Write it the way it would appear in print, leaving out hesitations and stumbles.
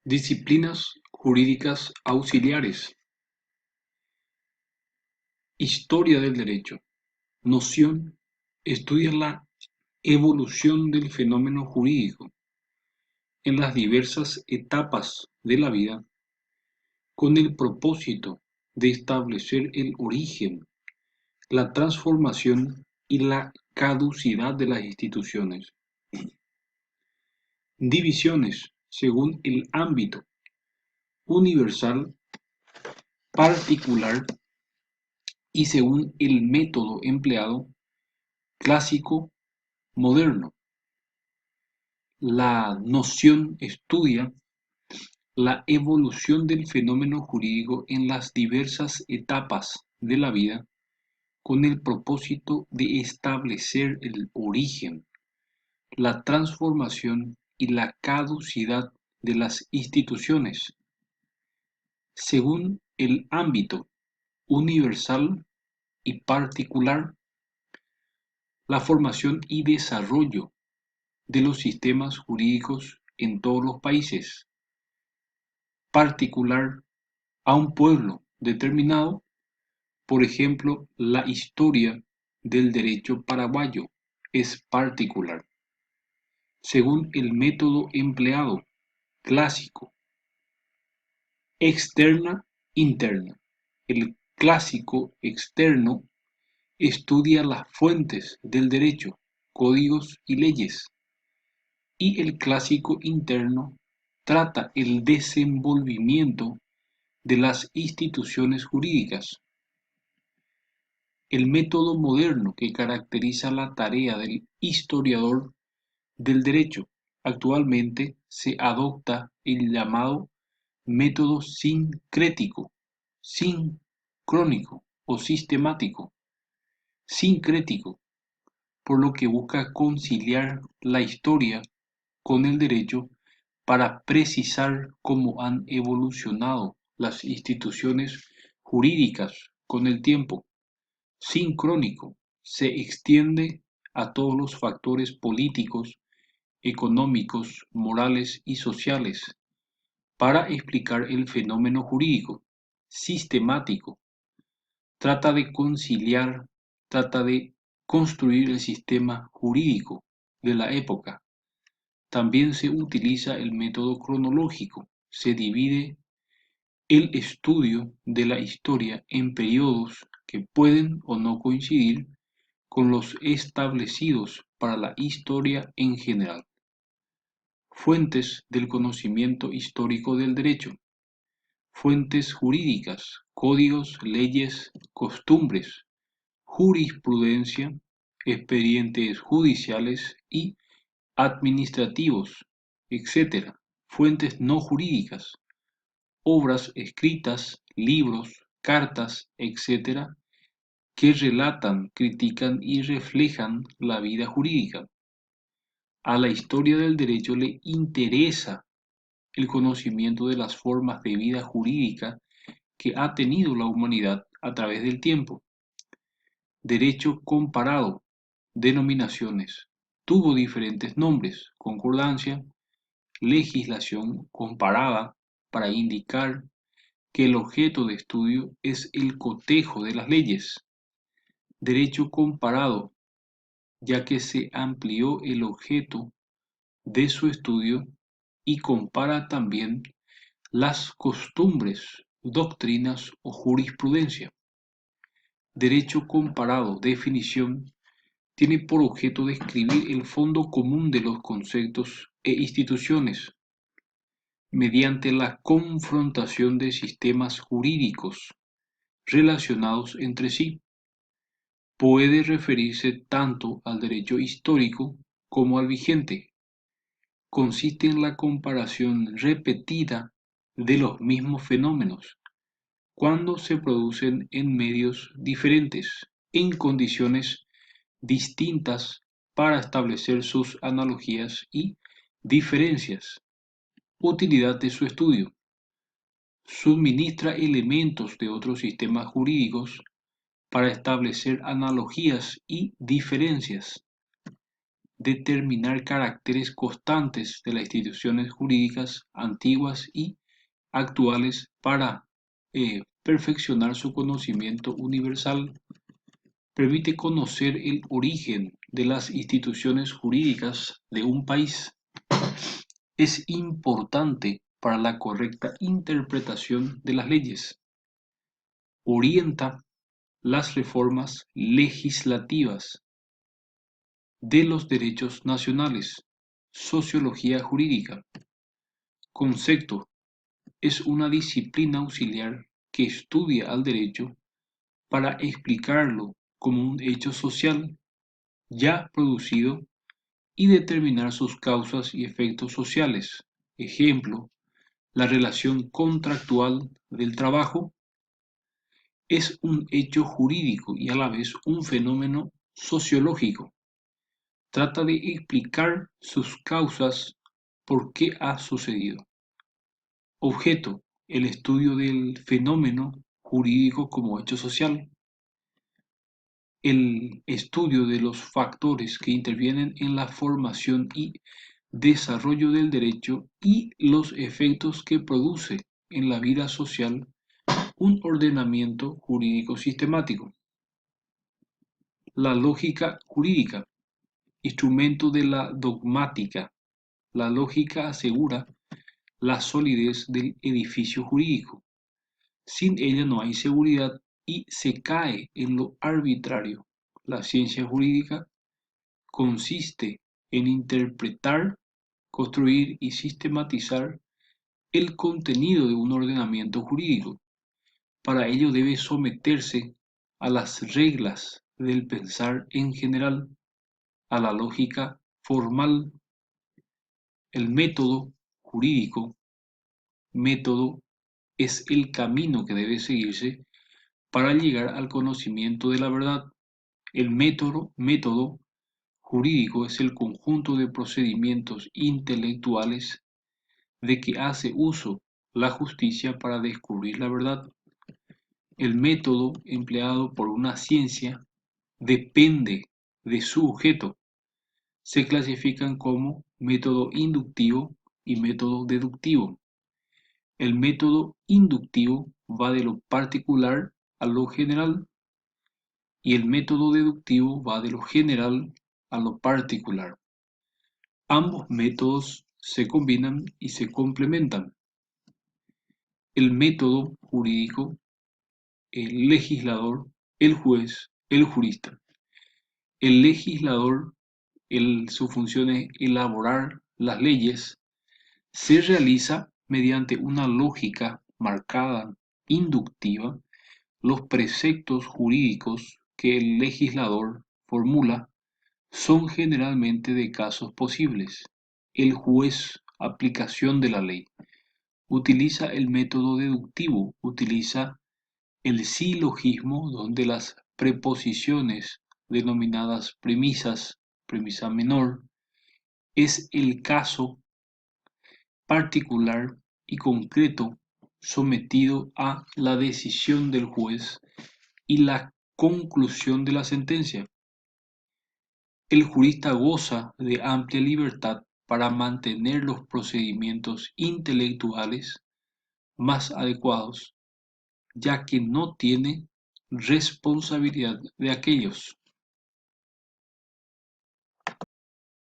Disciplinas jurídicas auxiliares. Historia del derecho. Noción: estudia la evolución del fenómeno jurídico en las diversas etapas de la vida con el propósito de establecer el origen, la transformación y la caducidad de las instituciones. Divisiones según el ámbito: universal, particular y según el método empleado: clásico, moderno. La noción estudia la evolución del fenómeno jurídico en las diversas etapas de la vida con el propósito de establecer el origen, la transformación y la caducidad de las instituciones. Según el ámbito universal y particular, la formación y desarrollo de los sistemas jurídicos en todos los países; particular, a un pueblo determinado, por ejemplo, la historia del derecho paraguayo es particular. Según el método empleado: clásico. Externa, interna. El clásico externo estudia las fuentes del derecho, códigos y leyes, y el clásico interno trata el desenvolvimiento de las instituciones jurídicas. El método moderno que caracteriza la tarea del historiador del derecho. Actualmente se adopta el llamado método sincrético, sincrónico o sistemático. Sincrético, por lo que busca conciliar la historia con el derecho para precisar cómo han evolucionado las instituciones jurídicas con el tiempo. Sincrónico, se extiende a todos los factores políticos, económicos, morales y sociales para explicar el fenómeno jurídico. Sistemático, trata de conciliar, trata de construir el sistema jurídico de la época. También se utiliza el método cronológico. Se divide el estudio de la historia en periodos que pueden o no coincidir con los establecidos para la historia en general. Fuentes del conocimiento histórico del derecho. Fuentes jurídicas: códigos, leyes, costumbres, jurisprudencia, expedientes judiciales y administrativos, etc. Fuentes no jurídicas: obras escritas, libros, cartas, etc., que relatan, critican y reflejan la vida jurídica. A la historia del derecho le interesa el conocimiento de las formas de vida jurídica que ha tenido la humanidad a través del tiempo. Derecho comparado. Denominaciones: tuvo diferentes nombres: concordancia, legislación comparada, para indicar que el objeto de estudio es el cotejo de las leyes; derecho comparado, ya que se amplió el objeto de su estudio y compara también las costumbres, doctrinas o jurisprudencia. Derecho comparado, definición: tiene por objeto describir el fondo común de los conceptos e instituciones mediante la confrontación de sistemas jurídicos relacionados entre sí. Puede referirse tanto al derecho histórico como al vigente. Consiste en la comparación repetida de los mismos fenómenos cuando se producen en medios diferentes, en condiciones distintas, para establecer sus analogías y diferencias. Utilidad de su estudio: suministra elementos de otros sistemas jurídicos para establecer analogías y diferencias. determinar caracteres constantes de las instituciones jurídicas antiguas y actuales para perfeccionar su conocimiento universal, permite conocer el origen de las instituciones jurídicas de un país. Es importante para la correcta interpretación de las leyes. Orienta las reformas legislativas de los derechos nacionales. Sociología jurídica. Concepto: es una disciplina auxiliar que estudia al derecho para explicarlo como un hecho social ya producido y determinar sus causas y efectos sociales. Ejemplo: la relación contractual del trabajo es un hecho jurídico y a la vez un fenómeno sociológico. Trata de explicar sus causas, por qué ha sucedido. Objeto: el estudio del fenómeno jurídico como hecho social. El estudio de los factores que intervienen en la formación y desarrollo del derecho y los efectos que produce en la vida social un ordenamiento jurídico sistemático. La lógica jurídica, instrumento de la dogmática. La lógica asegura la solidez del edificio jurídico. Sin ella no hay seguridad y se cae en lo arbitrario. La ciencia jurídica consiste en interpretar, construir y sistematizar el contenido de un ordenamiento jurídico. Para ello debe someterse a las reglas del pensar en general, a la lógica formal. El método jurídico, método, es el camino que debe seguirse para llegar al conocimiento de la verdad. El método jurídico es el conjunto de procedimientos intelectuales de que hace uso la justicia para descubrir la verdad. El método empleado por una ciencia depende de su objeto. Se clasifican como método inductivo y método deductivo. El método inductivo va de lo particular a lo general y el método deductivo va de lo general a lo particular. Ambos métodos se combinan y se complementan. El método jurídico, el legislador, el juez, el jurista. El legislador, su función es elaborar las leyes, se realiza mediante una lógica marcada, inductiva. Los preceptos jurídicos que el legislador formula son generalmente de casos posibles. El juez, aplicación de la ley, utiliza el método deductivo, utiliza el silogismo donde las preposiciones denominadas premisas, premisa menor, es el caso particular y concreto sometido a la decisión del juez y la conclusión de la sentencia. El jurista goza de amplia libertad para mantener los procedimientos intelectuales más adecuados, ya que no tiene responsabilidad de aquellos.